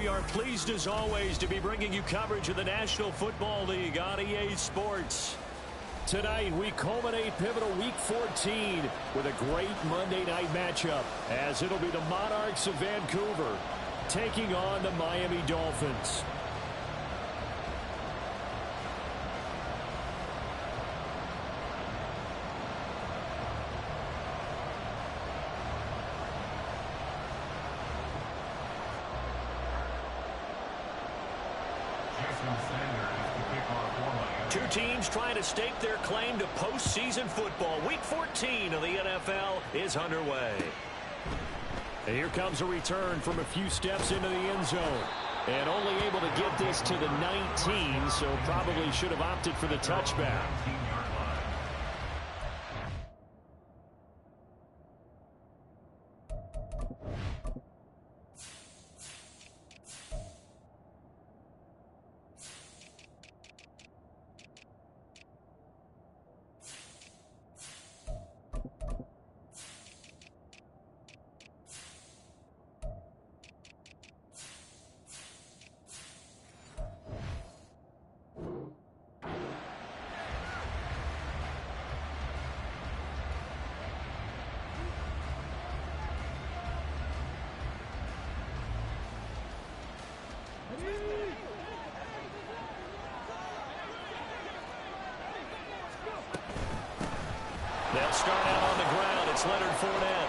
we are pleased as always to be bringing you coverage of the National Football League on EA Sports. Tonight, we culminate pivotal Week 14 with a great Monday night matchup, as it'll be the Monarchs of Vancouver taking on the Miami Dolphins. Two teams trying to stake their claim to postseason football. Week 14 of the NFL is underway. And here comes a return from a few steps into the end zone. And only able to get this to the 19, so probably should have opted for the touchback. They'll start out on the ground. It's Leonard Fournette.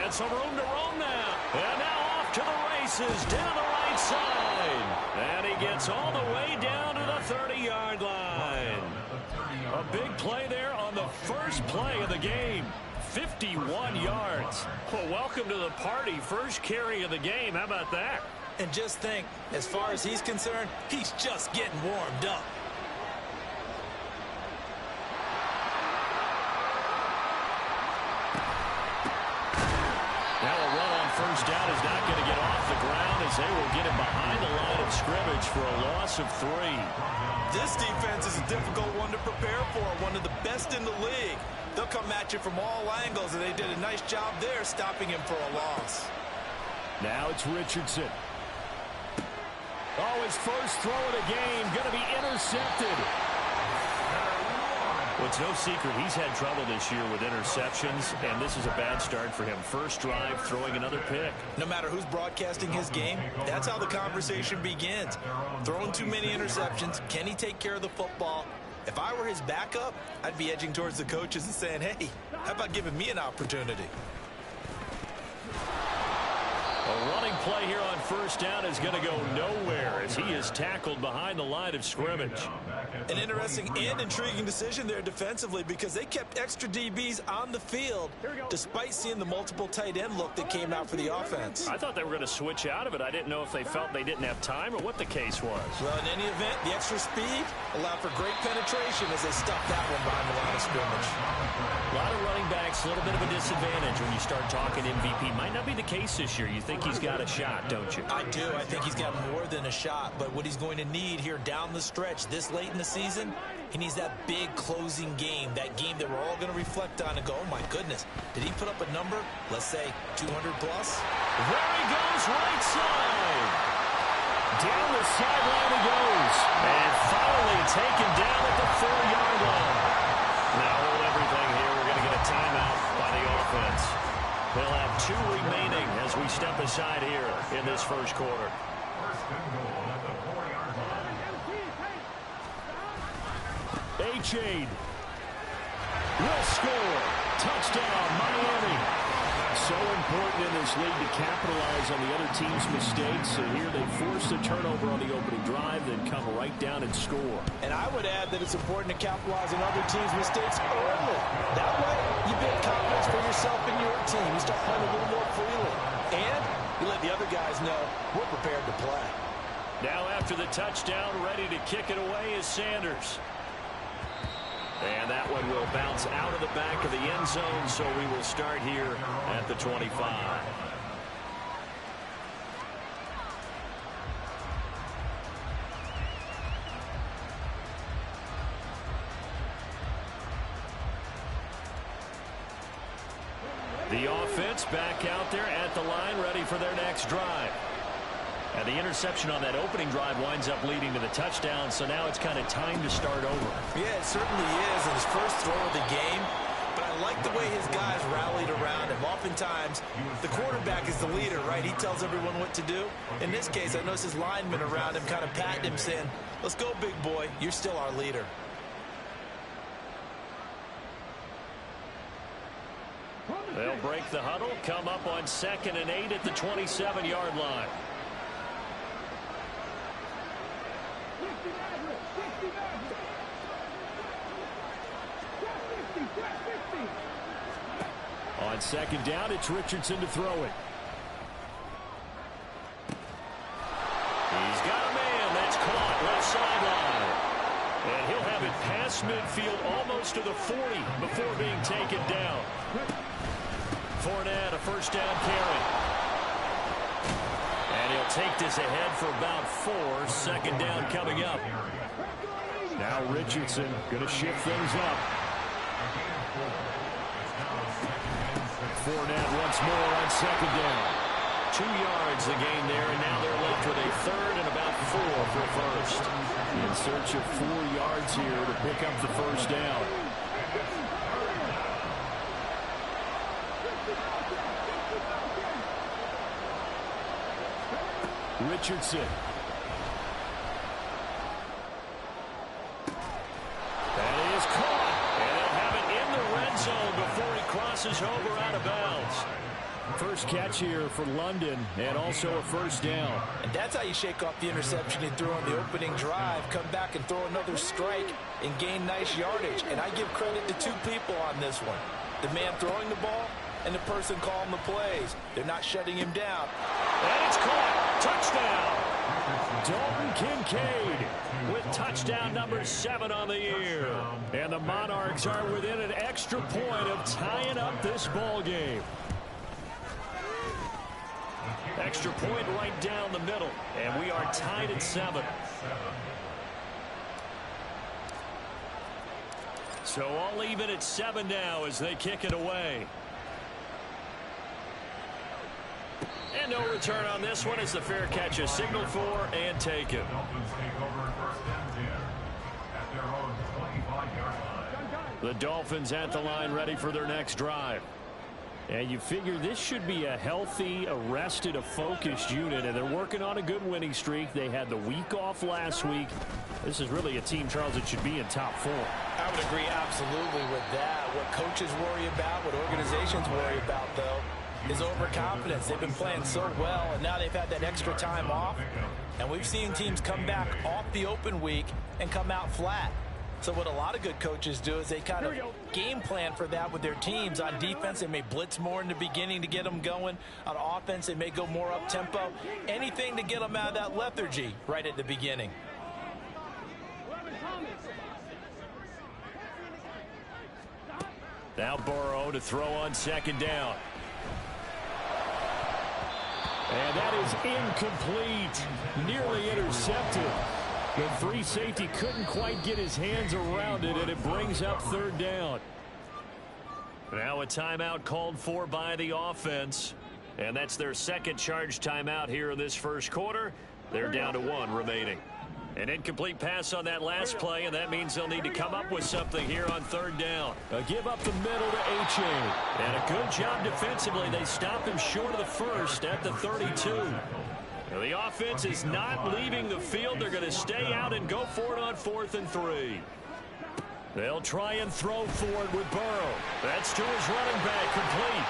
And some room to roam now. And now off to the races down the right side. And he gets all the way down to the 30-yard line. A big play there on the first play of the game. 51 yards. Well, welcome to the party. First carry of the game. How about that? And just think, as far as he's concerned, he's just getting warmed up. First down is not going to get off the ground as they will get it behind the line of scrimmage for a loss of 3. This defense is a difficult one to prepare for, one of the best in the league. They'll come at you from all angles, and they did a nice job there stopping him for a loss. Now it's Richardson. Oh, his first throw of the game going to be intercepted. Well, it's no secret he's had trouble this year with interceptions, and this is a bad start for him. First drive, throwing another pick. No matter who's broadcasting his game, that's how the conversation begins. Throwing too many interceptions, can he take care of the football? If I were his backup, I'd be edging towards the coaches and saying, hey, how about giving me an opportunity? A running play here on first down is going to go nowhere as he is tackled behind the line of scrimmage. An interesting and intriguing decision there defensively because they kept extra DBs on the field despite seeing the multiple tight end look that came out for the offense. I thought they were going to switch out of it. I didn't know if they felt they didn't have time or what the case was. Well, in any event, the extra speed allowed for great penetration as they stuffed that one behind the line of scrimmage. A lot of running backs, a little bit of a disadvantage when you start talking MVP. Might not be the case this year. You think he's got a shot, don't you? I do. I think he's got more than a shot, but what he's going to need here down the stretch this late in the season, he needs that big closing game, that game that we're all going to reflect on and go, oh my goodness, did he put up a number, let's say 200 plus? There he goes, right side. Down the sideline he goes. And finally taken down at the 4-yard line. Now hold everything here. We're going to get a timeout by the offense. They'll have 2 remaining as we step aside here in this first quarter. Achane will score. Touchdown, Miami. So important in this league to capitalize on the other team's mistakes. And here they force the turnover on the opening drive, then come right down and score. And I would add that it's important to capitalize on other teams' mistakes early. That way, you build confidence for yourself and your team. You start playing a little more freely. And you let the other guys know we're prepared to play. Now after the touchdown, ready to kick it away is Sanders. And that one will bounce out of the back of the end zone, so we will start here at the 25. The offense back out there at the line, ready for their next drive. And the interception on that opening drive winds up leading to the touchdown, so now it's kind of time to start over. Yeah, it certainly is, and his first throw of the game. But I like the way his guys rallied around him. Oftentimes, the quarterback is the leader, right? He tells everyone what to do. In this case, I noticed his linemen around him kind of patting him, saying, let's go, big boy. You're still our leader. They'll break the huddle, come up on 2nd and 8 at the 27-yard line. On 2nd down, it's Richardson to throw it. He's got a man that's caught left sideline. And he'll have it past midfield almost to the 40 before being taken down. Fournette, a first down carry. And he'll take this ahead for about 4. 2nd down coming up. Now Richardson going to shift things up. Fournette once more on 2nd down. 2 yards the gain there, and now they're left with a 3rd and about 4 for a first. In search of 4 yards here to pick up the first down. Richardson. That is caught. And they'll have it in the red zone before he crosses over out of bounds. First catch here for London, and also a first down. And that's how you shake off the interception he threw on the opening drive. Come back and throw another strike and gain nice yardage. And I give credit to 2 people on this one. The man throwing the ball and the person calling the plays. They're not shutting him down. And it's caught. Touchdown. Dalton Kincaid with touchdown number 7 on the year. And the Monarchs are within an extra point of tying up this ball game. Extra point right down the middle, and we are tied at 7. So all even at 7 now as they kick it away. And no return on this one as the fair catch is signaled for and taken. The Dolphins at the line ready for their next drive. And you figure this should be a healthy, a rested, a focused unit, and they're working on a good winning streak. They had the week off last week. This is really a team, Charles, that should be in top 4. I would agree absolutely with that. What coaches worry about, what organizations worry about, though, is overconfidence. They've been playing so well, and now they've had that extra time off. And we've seen teams come back off the open week and come out flat. So what a lot of good coaches do is they kind of game plan for that with their teams. On defense, they may blitz more in the beginning to get them going. On offense, they may go more up-tempo. Anything to get them out of that lethargy right at the beginning. Now Burrow to throw on 2nd down. And that is incomplete. Nearly intercepted. The free safety couldn't quite get his hands around it, and it brings up 3rd down. Now a timeout called for by the offense. And that's their 2nd charge timeout here in this first quarter. They're down to 1 remaining. An incomplete pass on that last play, and that means they'll need to come up with something here on 3rd down. A give up the middle to H.A. And a good job defensively. They stop him short of the first at the 32. Now the offense is not leaving the field. They're going to stay out and go for it on 4th and 3. They'll try and throw for it with Burrow. That's to his running back, complete.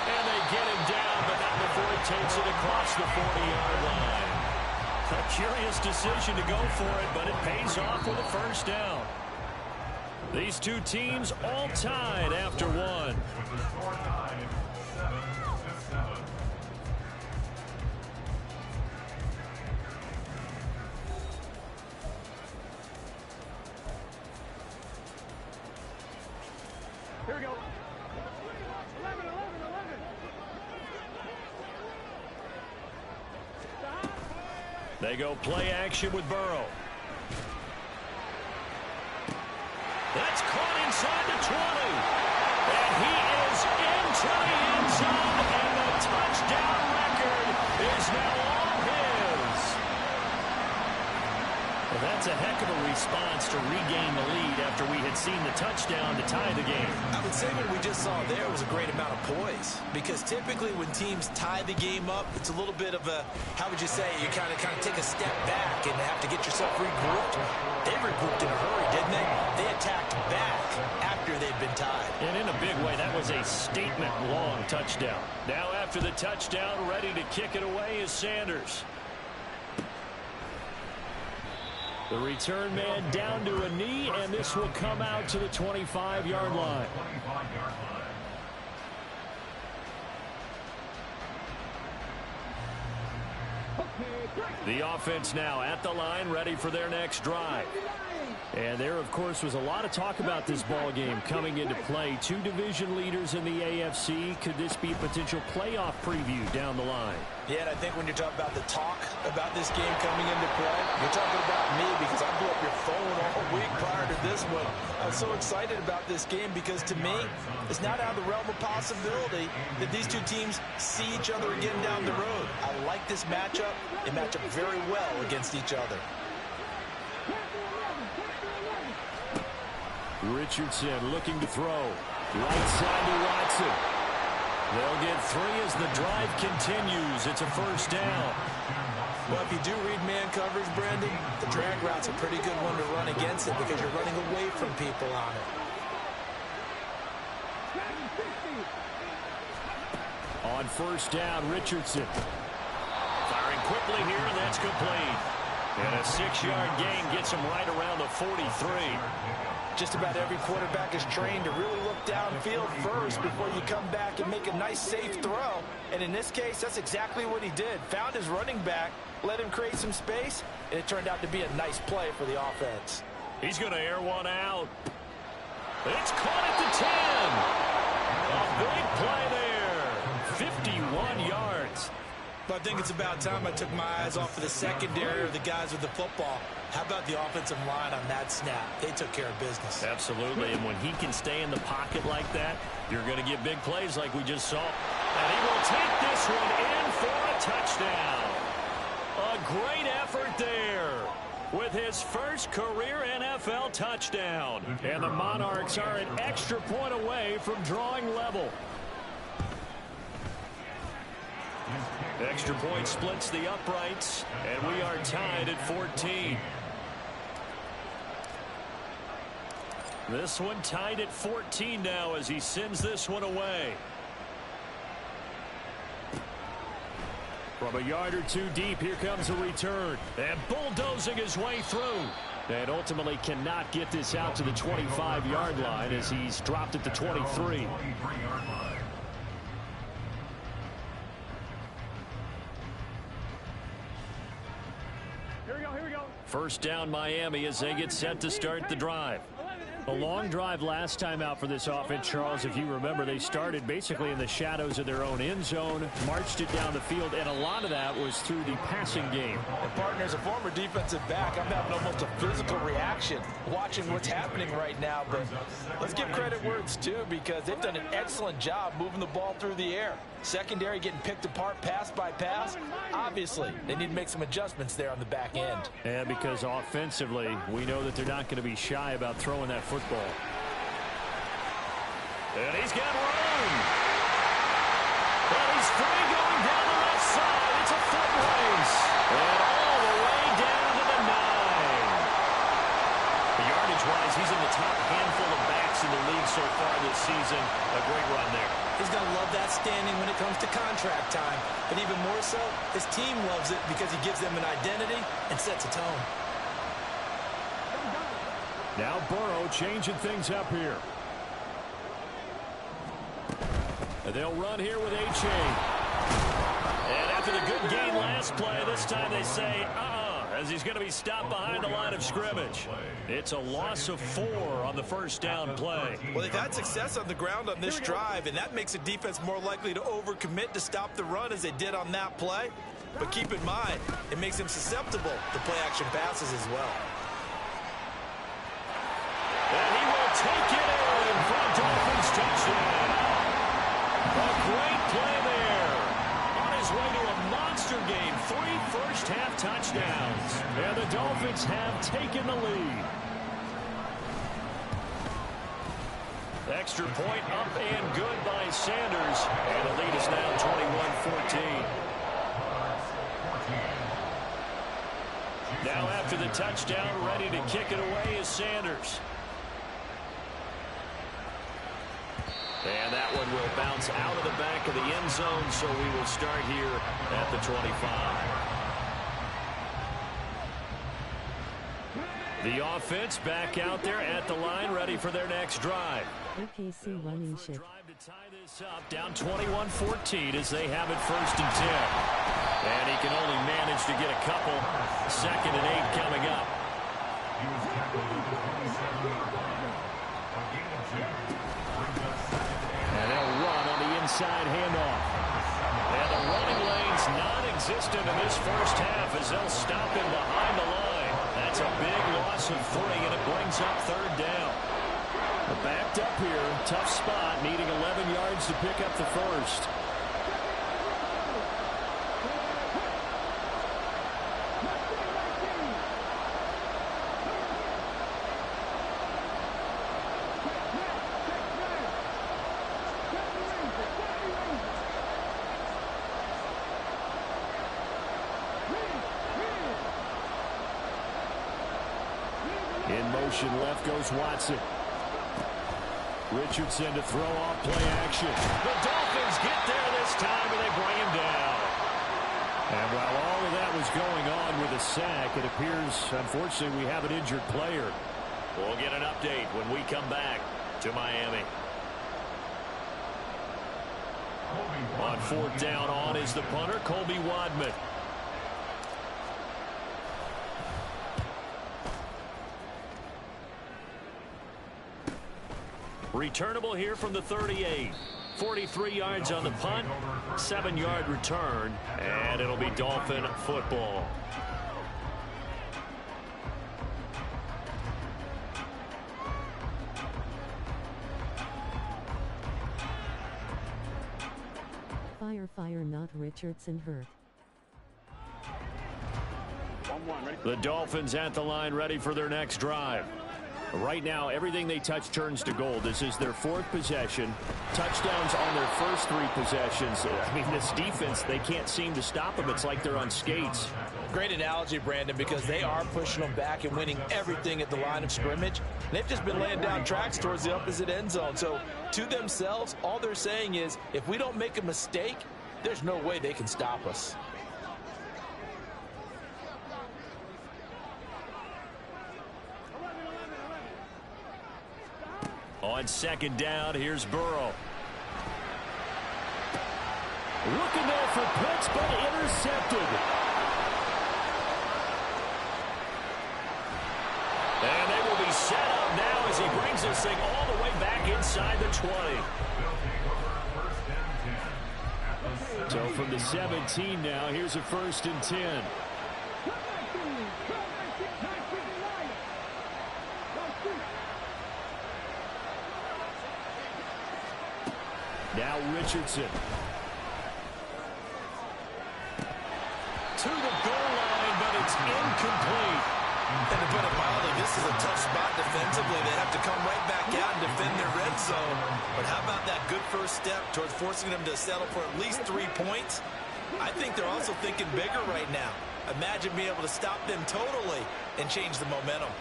And they get him down, but not before he takes it across the 40-yard line. A curious decision to go for it, but it pays off with a first down. These two teams all tied after 1. Here we go. 11, 11, 11. They go play action with Burrow. That's caught inside the 20. And he is into the end zone, and the touchdown record is now all his. Well, that's a heck of a response to regain the lead after we had seen the touchdown to tie the game. I would say what we just saw there was a great amount of poise, because typically when teams tie the game up, it's a little bit of a, how would you say, you kind of take a step back and have to get yourself regrouped. They regrouped in a hurry, didn't they? They attacked back after they'd been tied. And in a big way, that was a statement-long touchdown. Now after the touchdown, ready to kick it away is Sanders. The return man down to a knee, and this will come out to the 25-yard line. The offense now at the line, ready for their next drive. And there, of course, was a lot of talk about this ball game coming into play. Two division leaders in the AFC. Could this be a potential playoff preview down the line? Yeah, and I think when you're talking about the talk about this game coming into play, you're talking about me, because I blew up your phone all week prior to this one. I was so excited about this game because, to me, it's not out of the realm of possibility that these two teams see each other again down the road. I like this matchup. They match up very well against each other. Richardson looking to throw. Right side to Watson. They'll get 3 as the drive continues. It's a first down. Well, if you do read man coverage, Brandon, the drag route's a pretty good one to run against it because you're running away from people on it. On first down, Richardson. Firing quickly here, and that's complete. And a 6-yard gain gets him right around the 43. Just about every quarterback is trained to really look downfield first before you come back and make a nice, safe throw. And in this case, that's exactly what he did. Found his running back, let him create some space, and it turned out to be a nice play for the offense. He's going to air one out. It's caught at the 10. A big play there. 51 yards. But I think it's about time I took my eyes off of the secondary or the guys with the football. How about the offensive line on that snap? They took care of business. Absolutely, and when he can stay in the pocket like that, you're going to get big plays like we just saw. And he will take this one in for a touchdown. A great effort there with his first career NFL touchdown. And the Monarchs are an extra point away from drawing level. Extra point splits the uprights, and we are tied at 14. This one tied at 14 now as he sends this one away. From a yard or two deep, here comes a return. And bulldozing his way through. And ultimately cannot get this out to the 25-yard line as he's dropped at the 23. First down Miami as they get set to start the drive. A long drive last time out for this offense, Charles. If you remember, they started basically in the shadows of their own end zone, marched it down the field, and a lot of that was through the passing game. And partner, as a former defensive back, I'm having almost a physical reaction watching what's happening right now. But let's give credit where it's due, because they've done an excellent job moving the ball through the air. Secondary getting picked apart pass by pass. Obviously, they need to make some adjustments there on the back end. And because offensively, we know that they're not going to be shy about throwing that football. And he's got room. And he's free going down the left side. It's a foot race. And all the way down to the 9. Yardage-wise, he's in the top handful of backs in the league so far this season. A great run there. He's going to love that standing when it comes to contract time. But even more so, his team loves it because he gives them an identity and sets a tone. Now Burrow changing things up here. And they'll run here with A-Chain. And after the good gain last play, this time they say, as he's going to be stopped behind the line of scrimmage. It's a loss of 4 on the first down play. Well, they've had success on the ground on this drive, and that makes a defense more likely to overcommit to stop the run as they did on that play. But keep in mind, it makes them susceptible to play-action passes as well. And he will take it in for a Dolphins touchdown. A great play there. On his way to a monster monster game. 3 first-half touchdowns. And the Dolphins have taken the lead. Extra point up and good by Sanders. And the lead is now 21-14. Now after the touchdown, ready to kick it away is Sanders. And that one will bounce out of the back of the end zone, so we will start here at the 25. The offense back out there at the line, ready for their next drive. OKC running shift. Drive to tie this up, down 21-14 as they have it 1st and 10. And he can only manage to get a couple. 2nd and 8 coming up. And they'll run on the inside handoff. And the running lane's non-existent in this first half as they'll stop him behind the line. That's a big loss of 3, and it brings up 3rd down. They're backed up here, tough spot, needing 11 yards to pick up the first. In motion, left goes Watson. Richardson to throw off play action. The Dolphins get there this time, and they bring him down. And while all of that was going on with a sack, it appears, unfortunately, we have an injured player. We'll get an update when we come back to Miami. On 4th down on is the punter, Colby Wadman. Returnable here from the 38. 43 yards on the punt, 7-yard return, and it'll be Dolphin football. Fire, not Richardson hurt. The Dolphins at the line, ready for their next drive. Right now, everything they touch turns to gold. This is their 4th possession. Touchdowns on their first 3 possessions. I mean, this defense, they can't seem to stop them. It's like they're on skates. Great analogy, Brandon, because they are pushing them back and winning everything at the line of scrimmage. They've just been laying down tracks towards the opposite end zone. So, to themselves, all they're saying is, if we don't make a mistake, there's no way they can stop us. On 2nd down, here's Burrow. Looking there for Pitts, but intercepted. And they will be set up now as he brings this thing all the way back inside the 20. So from the 17 now, here's a 1st and 10. Now Richardson. To the goal line, but it's incomplete. And to put it mildly, this is a tough spot defensively. They have to come right back out and defend their red zone. But how about that good first step towards forcing them to settle for at least 3 points? I think they're also thinking bigger right now. Imagine being able to stop them totally and change the momentum.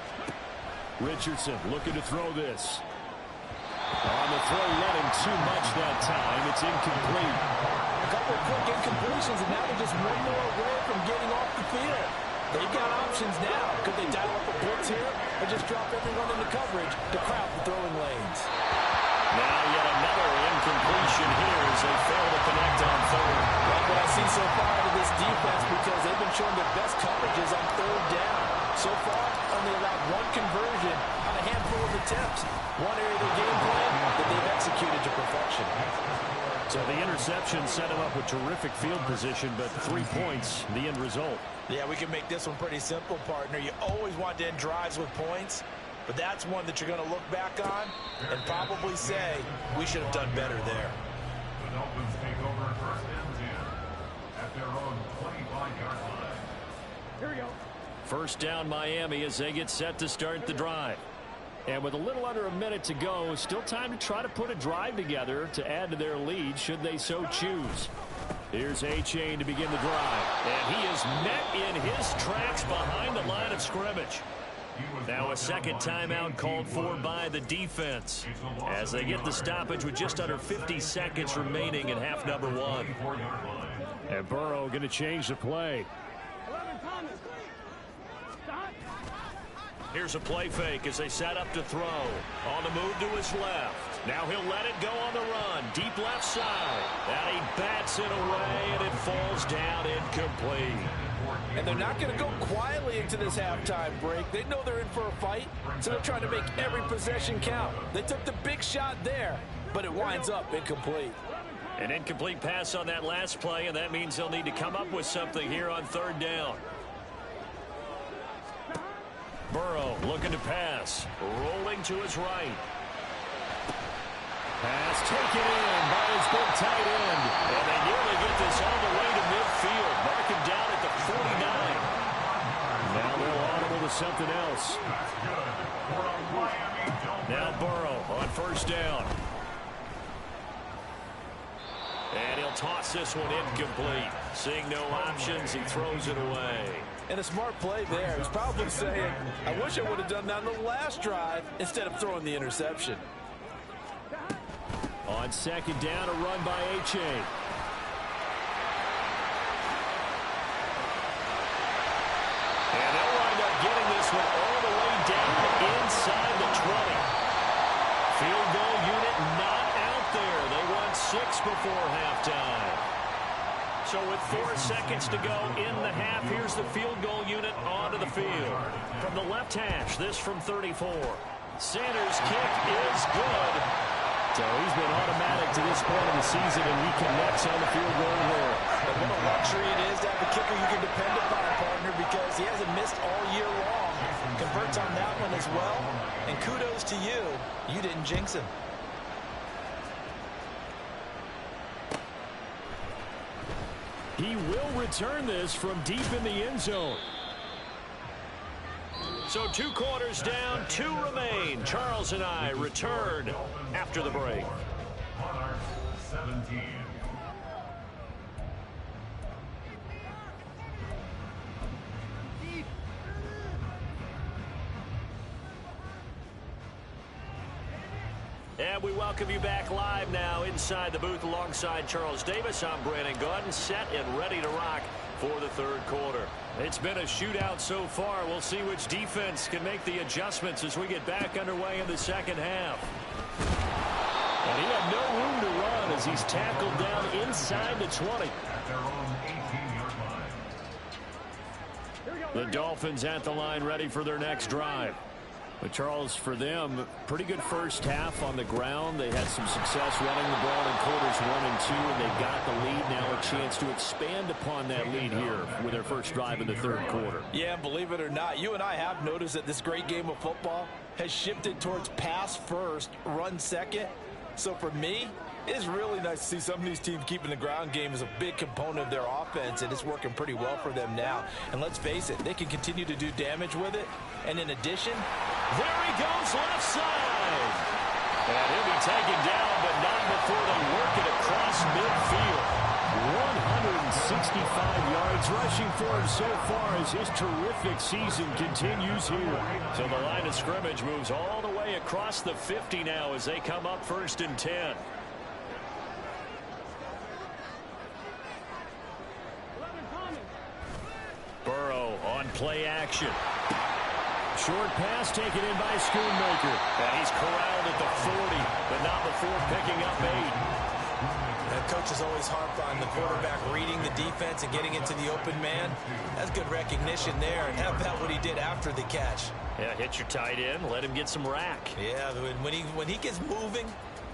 Richardson looking to throw this. On the throw, let him too much that time. It's incomplete. A couple of quick incompletions, and now they're just 1 more away from getting off the field. They've got options now. Could they dial up a blitz here or just drop everyone into coverage to crowd the throwing lanes? Now yet another incompletion here as they fail to connect on 3rd. Like what I've seen so far out of this defense, because they've been showing their best coverages on 3rd down. So far, only allowed 1 conversion on a handful of attempts. One area of their game plan that they've executed to perfection. So the interception set him up with terrific field position, but 3 points, the end result. Yeah, we can make this one pretty simple, partner. You always want to end drives with points, but that's one that you're going to look back on and probably say, we should have done better there. The Dolphins take over 1st and 10 at the Here we go. First down Miami as they get set to start the drive. And with a little under a minute to go, still time to try to put a drive together to add to their lead should they so choose. Here's A-Chain to begin the drive. And he is met in his tracks behind the line of scrimmage. Now a second timeout called for by the defense as they get the stoppage with just under 50 seconds remaining in half number one. And Burrow going to change the play. 11 Thomas. Stop. Here's a play fake as they set up to throw. On the move to his left. Now he'll let it go on the run. Deep left side. And he bats it away, and it falls down incomplete. And they're not going to go quietly into this halftime break. They know they're in for a fight, so they're trying to make every possession count. They took the big shot there, but it winds up incomplete. An incomplete pass on that last play, and that means they'll need to come up with something here on third down. Burrow looking to pass. Rolling to his right. Pass taken in by his big tight end. And they nearly get this all the way to midfield. Mark him down at the 49. Now they'll audible to something else. Now Burrow on first down. And he'll toss this one incomplete. Seeing no options, he throws it away. And a smart play there. He's probably saying, I wish I would have done that on the last drive instead of throwing the interception. On second down, a run by A-Chain. And they'll wind up getting this one all the way down inside the 20. Field goal unit not out there. They won 6 before halftime. So with 4 seconds to go in the half, here's the field goal unit onto the field. From the left hash, this from 34. Sanders' kick is good. So he's been automatic to this point of the season, and he connects on the field goal here. And what a luxury it is to have a kicker you can depend upon, partner, because he hasn't missed all year long. Converts on that one as well. And kudos to you. You didn't jinx him. He will return this from deep in the end zone. So 2 quarters down, 2 remain. Charles and I return after the break. Monarchs 17. And we welcome you back live now inside the booth alongside Charles Davis. I'm Brandon Gaudin, set and ready to rock for the third quarter. It's been a shootout so far. We'll see which defense can make the adjustments as we get back underway in the second half. And he had no room to run as he's tackled down inside the 20. At their own 18-yard line. The Dolphins at the line ready for their next drive. But Charles, for them, pretty good first half on the ground. They had some success running the ball in quarters 1 and 2, and they've got the lead now, a chance to expand upon that lead here with their first drive in the third quarter. Yeah, believe it or not, you and I have noticed that this great game of football has shifted towards pass first, run second. So for me, it's really nice to see some of these teams keeping the ground game as a big component of their offense, and it's working pretty well for them now. And let's face it, they can continue to do damage with it. And in addition, there he goes left side. And he'll be taken down, but not before they work it across midfield. 165 yards rushing for him so far as his terrific season continues here. So the line of scrimmage moves all the way across the 50 now as they come up 1st and 10. Burrow on play action. Short pass taken in by Schoonmaker. And he's corralled at the 40, but not before picking up 8. coaches always harp on the quarterback reading the defense and getting into the open man. That's good recognition there. And how about what he did after the catch? Yeah, hit your tight end, let him get some rack. Yeah, when he gets moving,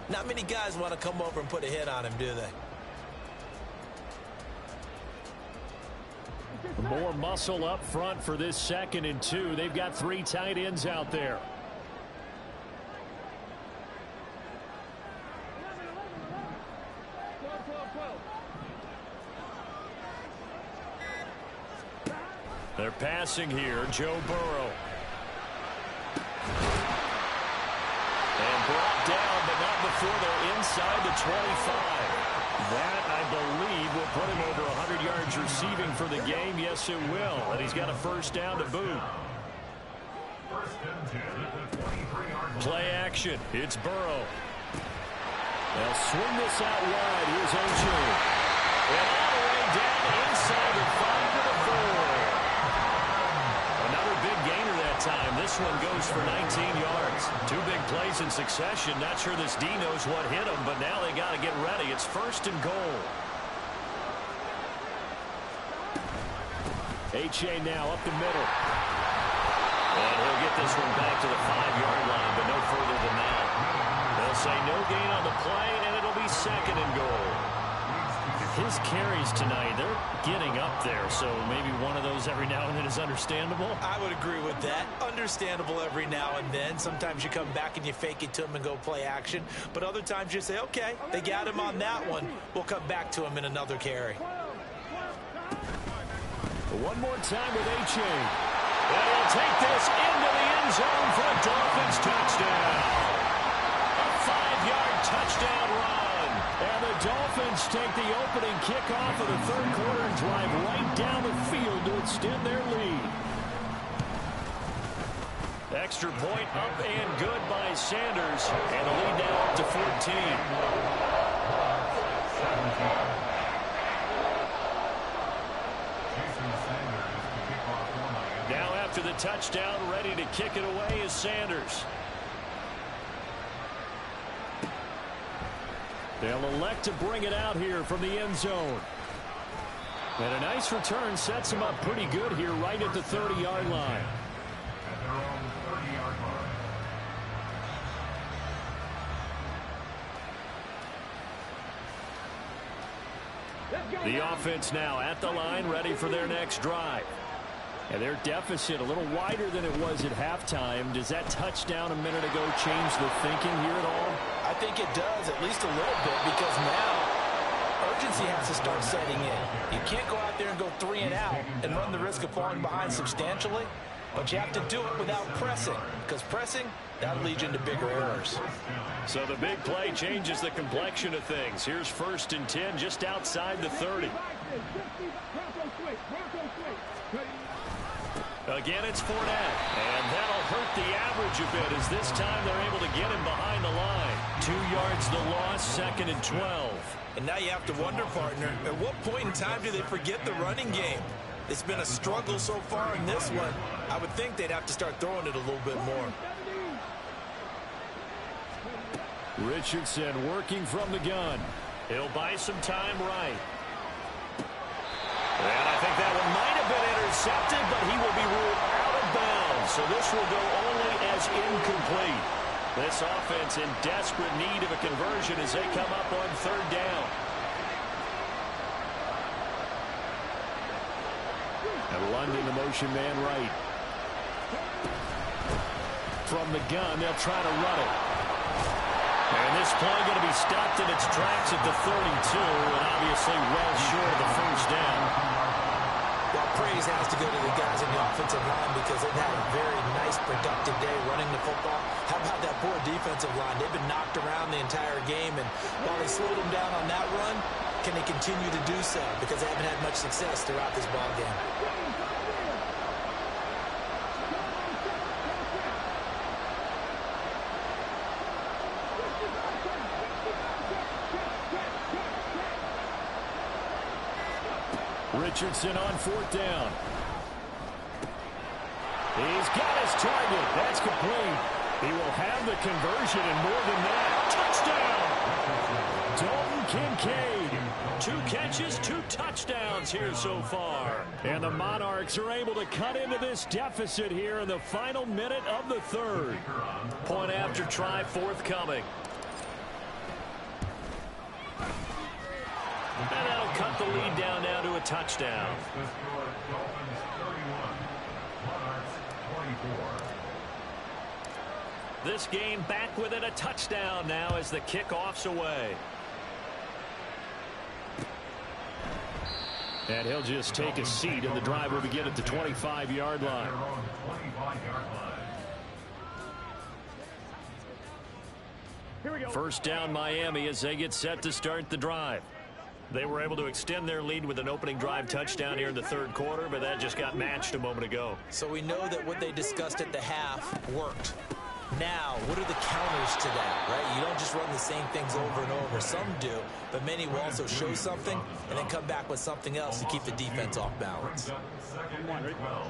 not many guys want to come over and put a hit on him, do they? More muscle up front for this 2nd and 2. They've got 3 tight ends out there. They're passing here. Joe Burrow. And brought down, but not before they're inside the 25. That, I believe, will put him over 100 yards receiving for the game. Yes, it will. And he's got a first down to boot. Play action. It's Burrow. They'll swing this out wide. Here's Ocho. And all the way down inside the 5 to the 4. Another big gainer that time. This one goes for 19 yards. 2 big plays in succession. Not sure this D knows what hit him, but now they got to get ready. It's first and goal. H.A. now up the middle. And he'll get this one back to the 5-yard line, but no further than that. They'll say no gain on the play, and it'll be second and goal. His carries tonight, they're getting up there, so maybe one of those every now and then is understandable. I would agree with that. Understandable every now and then. Sometimes you come back and you fake it to him and go play action. But other times you say, okay, they got him on that one. We'll come back to him in another carry. One more time with H.A. And he'll take this into the end zone for a Dolphins touchdown. A 5-yard touchdown run. And the Dolphins take the opening kickoff of the third quarter and drive right down the field to extend their lead. Extra point up and good by Sanders. And the lead now up to 14. Now after the touchdown, ready to kick it away is Sanders. They'll elect to bring it out here from the end zone. And a nice return sets him up pretty good here right at the 30-yard line. At their own 30-yard line. The offense now at the line, ready for their next drive. And their deficit a little wider than it was at halftime. Does that touchdown a minute ago change the thinking here at all? I think it does, at least a little bit, because now urgency has to start setting in. You can't go out there and go 3 and out and run the risk of falling behind substantially, but you have to do it without pressing, because pressing, that'll lead you into bigger errors. So the big play changes the complexion of things. Here's first and 10 just outside the 30. Again, it's Fournette, and that'll hurt the average a bit as this time they're able to get him behind the line. 2 yards the loss, second and 12. And now you have to wonder, partner, at what point in time do they forget the running game? It's been a struggle so far in this one. I would think they'd have to start throwing it a little bit more. Richardson working from the gun. He'll buy some time right. And I think that one might have been intercepted, but he will be ruled out of bounds. So this will go only as incomplete. This offense in desperate need of a conversion as they come up on third down. And London, the motion man right. From the gun, they'll try to run it. And this play going to be stopped in its tracks at the 32, and obviously well short of the first down. Well, praise has to go to the guys in the offensive line because they've had a very nice, productive day running the football. How about that poor defensive line? They've been knocked around the entire game, and while they slowed them down on that run, can they continue to do so? Because they haven't had much success throughout this ball game. Richardson on fourth down. He's got his target. That's complete. He will have the conversion and more than that. Touchdown. Dalton Kincaid. 2 catches, 2 touchdowns here so far. And the Monarchs are able to cut into this deficit here in the final minute of the third. Point after try forthcoming. And that'll cut the lead down now to a touchdown. The score, Dolphins 31, Monarchs 24. This game back with it, a touchdown now as the kickoff's away. And he'll just take a seat, and the drive will begin at the 25-yard line. Their own 25-yard line. Here we go. First down Miami as they get set to start the drive. They were able to extend their lead with an opening drive touchdown here in the third quarter, but that just got matched a moment ago. So we know that what they discussed at the half worked. Now, what are the counters to that, right? You don't just run the same things over and over. Some do, but many will also show something and then come back with something else to keep the defense off balance. Second and 12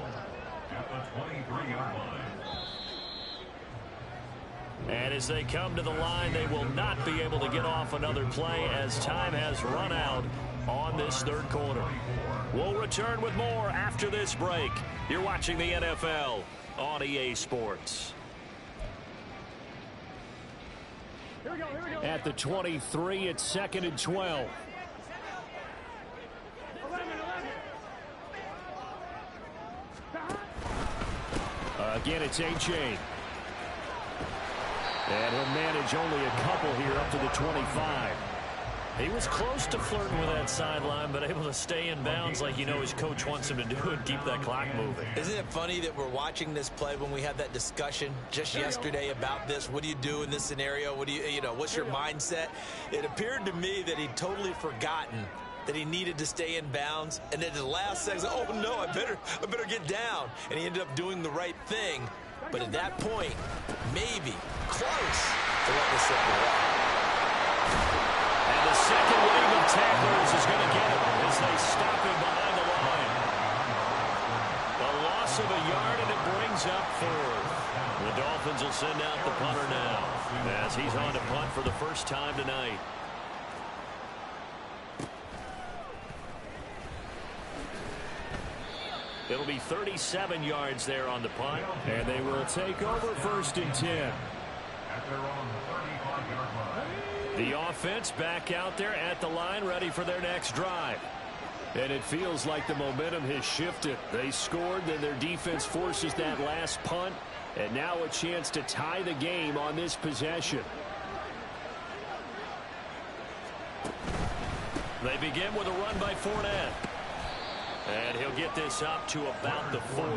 at the 23-yard line. And as they come to the line, they will not be able to get off another play as time has run out on this third quarter. We'll return with more after this break. You're watching the NFL on EA Sports. Here we go. Here we go. At the 23, it's second and 12. 11. Again, it's A.J. And he'll manage only a couple here up to the 25. He was close to flirting with that sideline, but able to stay in bounds like you know his coach wants him to do and keep that clock moving. Isn't it funny that we're watching this play when we had that discussion just yesterday about this? What do you do in this scenario? What do you know, what's your mindset? It appeared to me that he'd totally forgotten that he needed to stay in bounds, and at the last second, oh no, I better get down. And he ended up doing the right thing. But at that point, maybe close to let this slip away. And the second wave of tacklers is going to get him as they stop him behind the line. A loss of a yard, and it brings up fourth. The Dolphins will send out the punter now as he's on to punt for the first time tonight. It'll be 37 yards there on the punt, and they will take over first and 10. At their own 35-yard line. The offense back out there at the line, ready for their next drive. And it feels like the momentum has shifted. They scored, then their defense forces that last punt, and now a chance to tie the game on this possession. They begin with a run by Fournette. And he'll get this up to about the 40.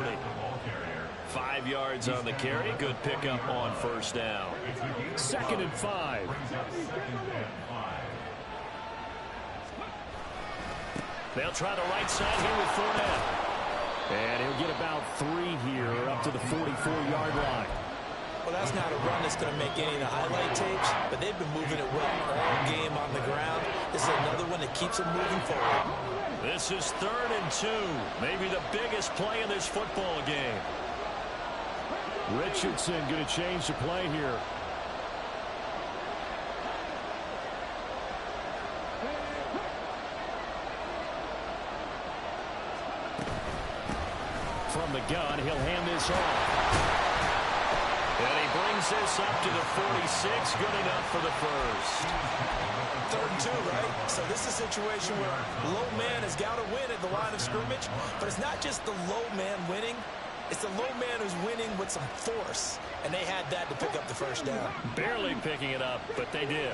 5 yards on the carry. Good pickup on first down. Second and 5. They'll try the right side here with Fournette. And he'll get about 3 here up to the 44-yard line. Well, that's not a run that's going to make any of the highlight tapes, but they've been moving it well all game on the ground. This is another one that keeps them moving forward. This is 3rd and 2. Maybe the biggest play in this football game. Richardson going to change the play here. From the gun, he'll hand this off. And he brings this up to the 46. Good enough for the first. 3rd and 2, right? So this is a situation where low man has got to win at the line of scrimmage, but it's not just the low man winning. It's the low man who's winning with some force, and they had that to pick up the first down. Barely picking it up, but they did.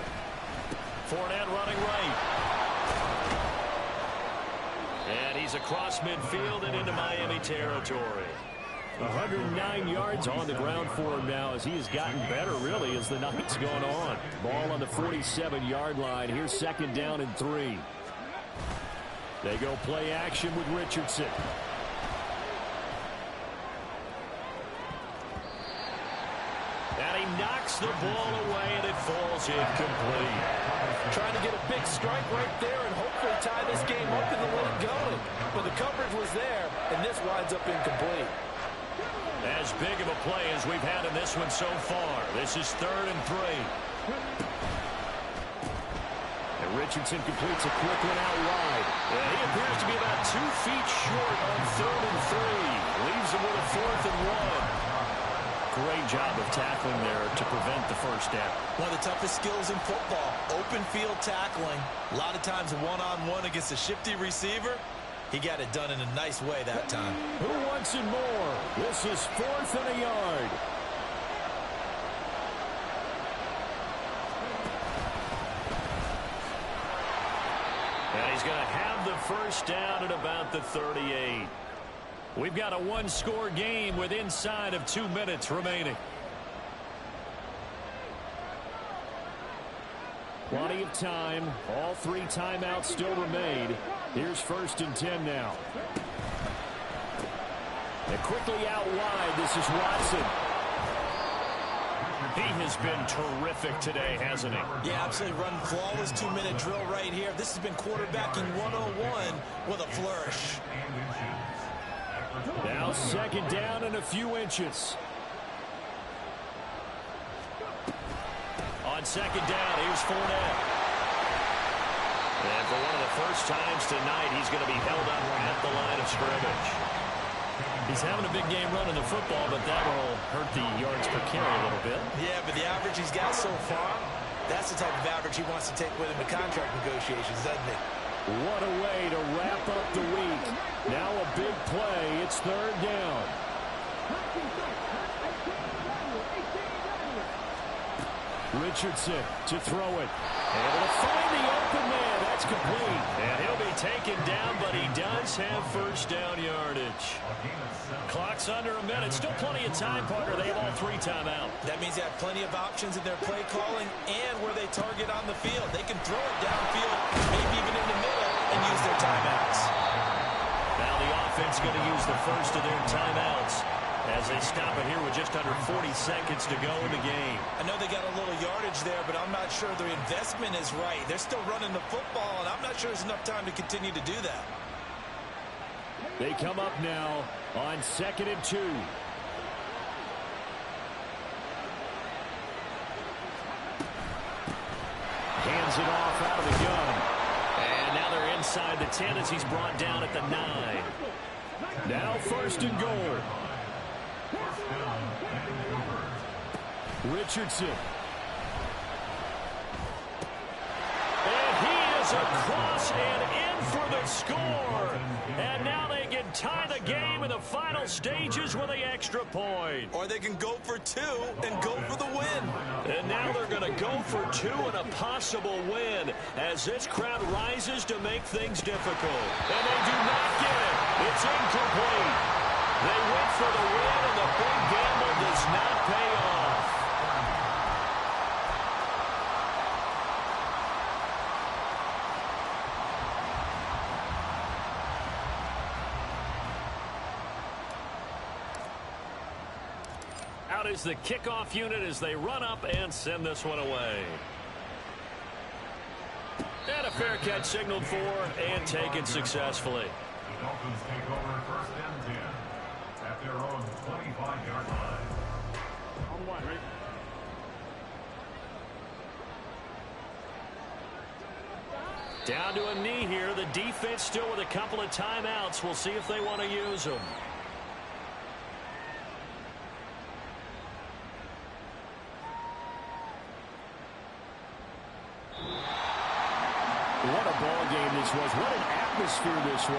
Fournette running right. And he's across midfield and into Miami territory. 109 yards on the ground for him now as he has gotten better, really, as the night's gone on. Ball on the 47-yard line. Here's second down and 3. They go play action with Richardson. And he knocks the ball away, and it falls incomplete. Trying to get a big strike right there and hopefully tie this game up and then let it go. But the coverage was there, and this winds up incomplete. As big of a play as we've had in this one so far. This is 3rd and 3. And Richardson completes a quick one out wide. And he appears to be about 2 feet short on 3rd and 3. Leaves him with a 4th and 1. Great job of tackling there to prevent the first down. One of the toughest skills in football, open field tackling. A lot of times one-on-one against a shifty receiver. He got it done in a nice way that time. Who wants it more? This is 4th and a yard. And he's going to have the first down at about the 38. We've got a one-score game with inside of 2 minutes remaining. Plenty of time. All 3 timeouts still remain. Here's 1st and 10 now. And quickly out wide, this is Watson. He has been terrific today, hasn't he? Yeah, absolutely. Run flawless 2-minute drill right here. This has been quarterbacking 101 with a flourish. Now 2nd down and a few inches. On 2nd down, here's Fournette. And for one of the first times tonight, he's going to be held up at the line of scrimmage. He's having a big game running the football, but that will hurt the yards per carry a little bit. Yeah, but the average he's got so far, that's the type of average he wants to take with him in contract negotiations, doesn't he? What a way to wrap up the week. Now a big play. It's 3rd down. Richardson to throw it. Able to find the open man. That's complete. And he'll be taken down, but he does have first down yardage. Clock's under a minute. Still plenty of time, partner. They have all 3 timeouts. That means they have plenty of options in their play calling and where they target on the field. They can throw it downfield, maybe even in the middle, and use their timeouts. Now the offense going to use the first of their timeouts as they stop it here with just under 40 seconds to go in the game. I know they got a little yardage there, but I'm not sure their investment is right. They're still running the football, and I'm not sure there's enough time to continue to do that. They come up now on 2nd and 2. Hands it off out of the gun. And now they're inside the 10 as he's brought down at the 9. Now 1st and goal. Richardson. And he is across and in for the score. And now they can tie the game in the final stages with the extra point. Or they can go for 2 and go for the win. And now they're going to go for 2 and a possible win as this crowd rises to make things difficult. And they do not get it. It's incomplete. They went for the win, and the big gamble does not pay off. Out is the kickoff unit as they run up and send this one away. And a fair catch signaled for and taken successfully. The Dolphins take over 1st and 10 at their own 25-yard line. On 1, right? Down to a knee here. The defense still with a couple of timeouts. We'll see if they want to use them. What a ball game this was. What an atmosphere this was.